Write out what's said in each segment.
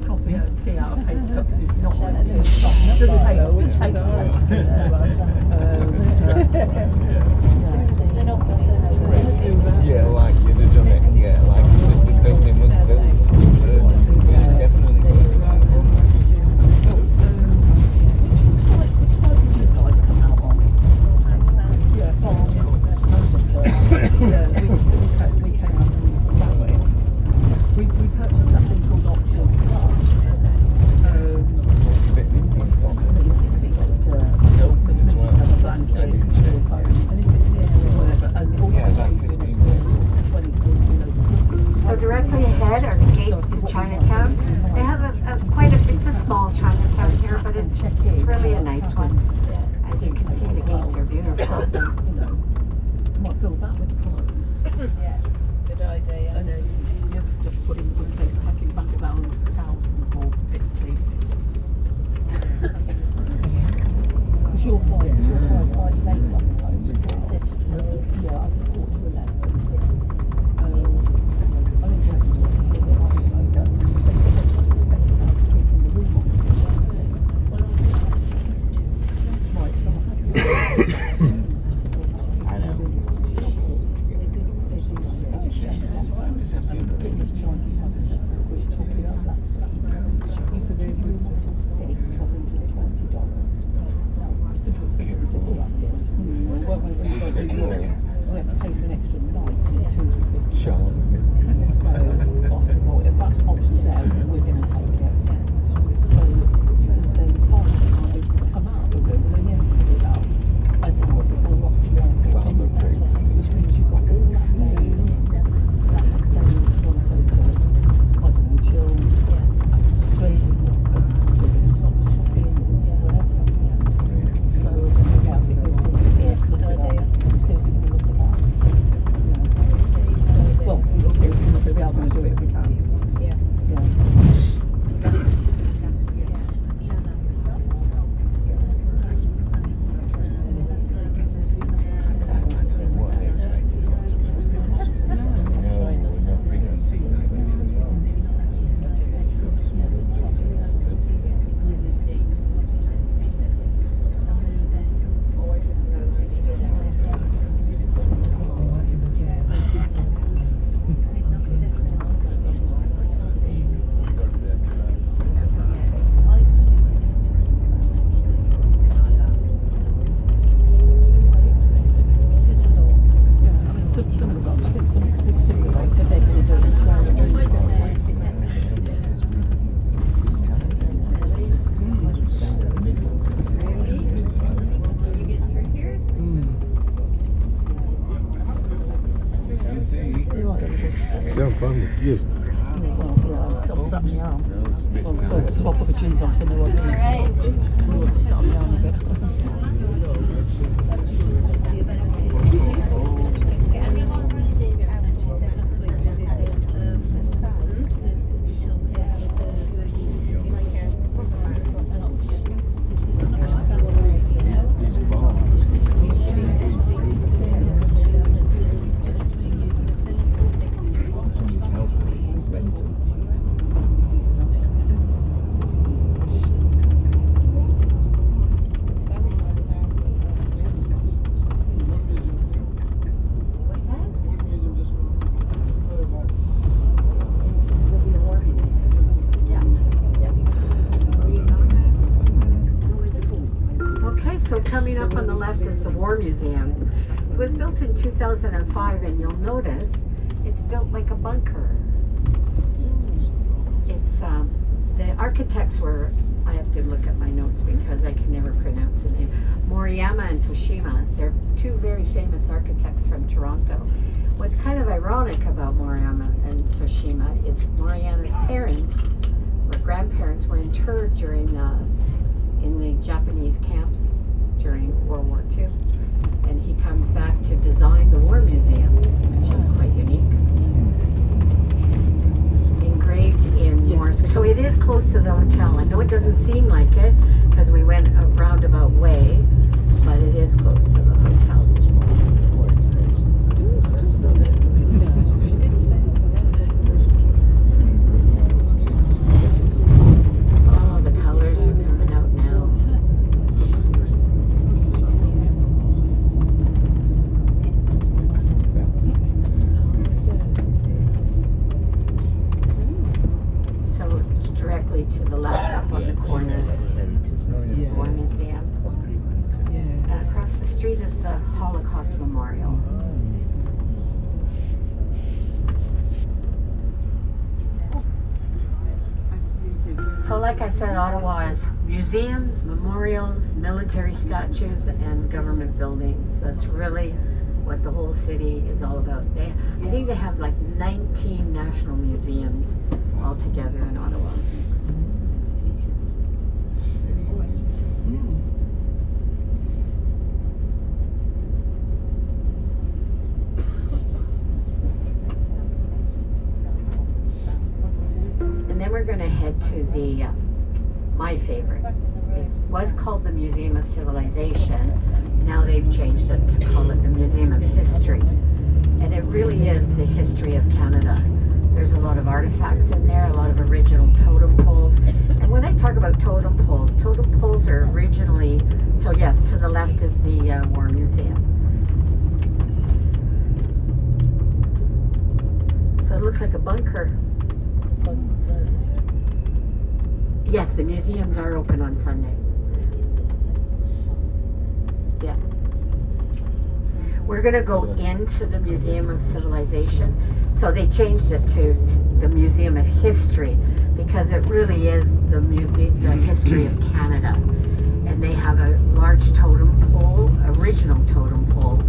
coffee and tea out of paper cups is not what it is. Doesn't take yeah, like you'd have done it. Yeah, like the building was built. Definitely. We purchased that thing called Option Plus. So directly ahead are the gates to Chinatown. They have it's a small Chinatown here, but it's really a nice one. As you can see, the gates are beautiful. Might fill that with clothes. Yeah, good idea. And then the other stuff put in one place, packing back around towels and all bits and pieces. Because you're quite late on the road. Yeah, I support you with that. I don't know if you can get it off, but they said it's better now to keep in the room on the right, so I know. We had to pay for an extra night in two. Sure. So obviously, well, if that option's there, we're going to take it. So because then part of the time we come out with it, we only have to do about an hour before what's around. Which means you've got all that day. That next day to go to, I don't know, chill, sleep, do some shopping, whatever. So yeah, I think we're seriously going to look at that. We're seriously going to look at that. Well, we're seriously going to be able to do it if we can. Yeah. No, fun. Yes. I'm sat on the arm. Well, I'll put the jeans on so no one can be sat on the arm a bit. So coming up on the left is the War Museum. It was built in 2005, and you'll notice it's built like a bunker. It's the architects were, I have to look at my notes because I can never pronounce the name, Moriyama and Toshima. They're two very famous architects from Toronto. What's kind of ironic about Moriyama and Toshima is Moriyama's parents or grandparents were interred during in the Japanese camps during World War II. And he comes back to design the War Museum, which is quite unique. Engraved in Morse. So it is close to the hotel. I know it doesn't seem like it because we went a roundabout way, but it is close to the hotel. So like I said, Ottawa has museums, memorials, military statues, and government buildings. That's really what the whole city is all about. I think they have like 19 national museums altogether in Ottawa. And then we're going to head to the, my favorite. It was called the Museum of Civilization. Now they've changed it to call it the Museum of History. And it really is the history of Canada. There's a lot of artifacts in there, a lot of original totem poles. And when I talk about totem poles are originally, so yes, to the left is the War Museum. So it looks like a bunker. Yes, the museums are open on Sunday. Yeah. We're going to go into the Museum of Civilization. So they changed it to the Museum of History because it really is the history of Canada. And they have a large totem pole, original totem pole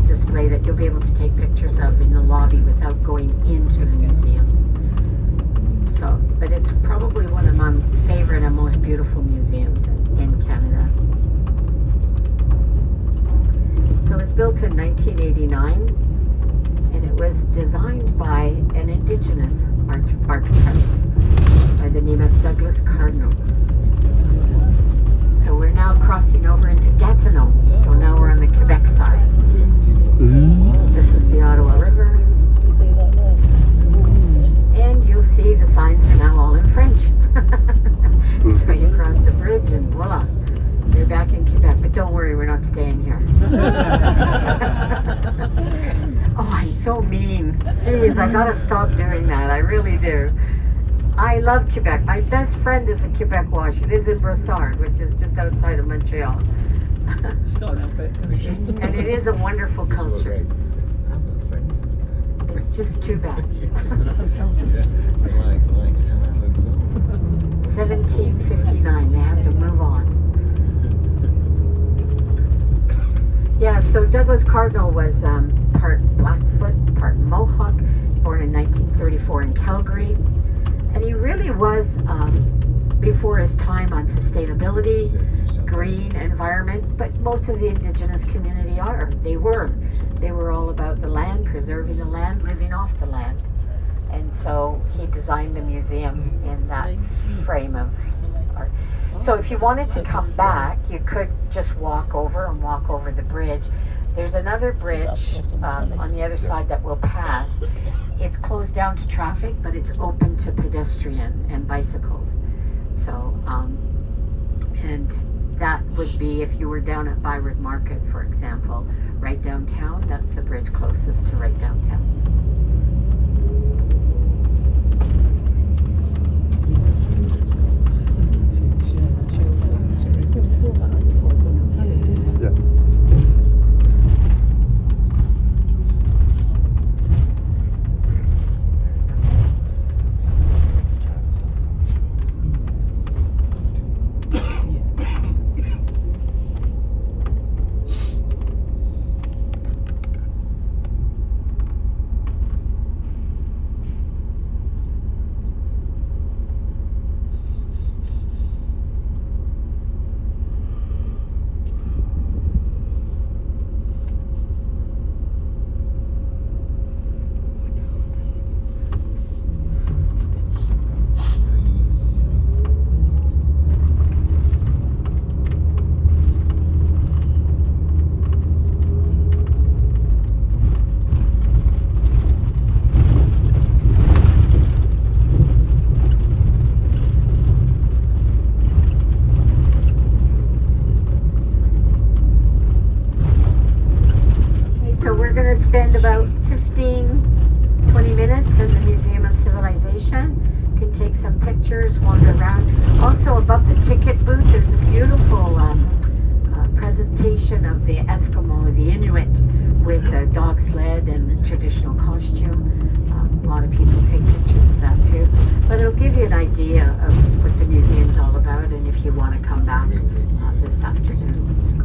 display that you'll be able to take pictures of in the lobby without going into the museum. So, but it's probably one of my favorite and most beautiful museums in Canada. So it was built in 1989 and it was designed by an Indigenous architect by the name of Douglas Cardinal. So we're now crossing over into Gatineau. So now we're on the Quebec side. This is the Ottawa River. You see that there? And you'll see the signs are now all in French. So you cross the bridge and voila, you're back in Quebec. But don't worry, we're not staying here. Oh, I'm so mean. Jeez, I gotta stop doing that. I really do. I love Quebec. My best friend is a Quebecois. She lives in Brossard, which is just outside of Montreal. And it is a wonderful culture. It's just too bad. 1759, they have to move on. Yeah, so Douglas Cardinal was part Blackfoot, part Mohawk, born in 1934 in Calgary. And he really was, before his time, on sustainability, green environment, but most of the Indigenous community are. They were all about the land, preserving the land, living off the land. And so he designed the museum in that frame of art. So if you wanted to come back, you could just walk over the bridge. There's another bridge on the other side that we'll pass. It's closed down to traffic, but it's open to pedestrian and bicycles. So, and that would be if you were down at Byward Market, for example, right downtown. That's the bridge closest to right downtown. Yeah. Spend about 15-20 minutes in the Museum of Civilization. Can take some pictures, wander around. Also above the ticket booth there's a beautiful presentation of the Eskimo, the Inuit, with the dog sled and the traditional costume. A lot of people take pictures of that too. But it'll give you an idea of what the museum's all about and if you want to come back this afternoon.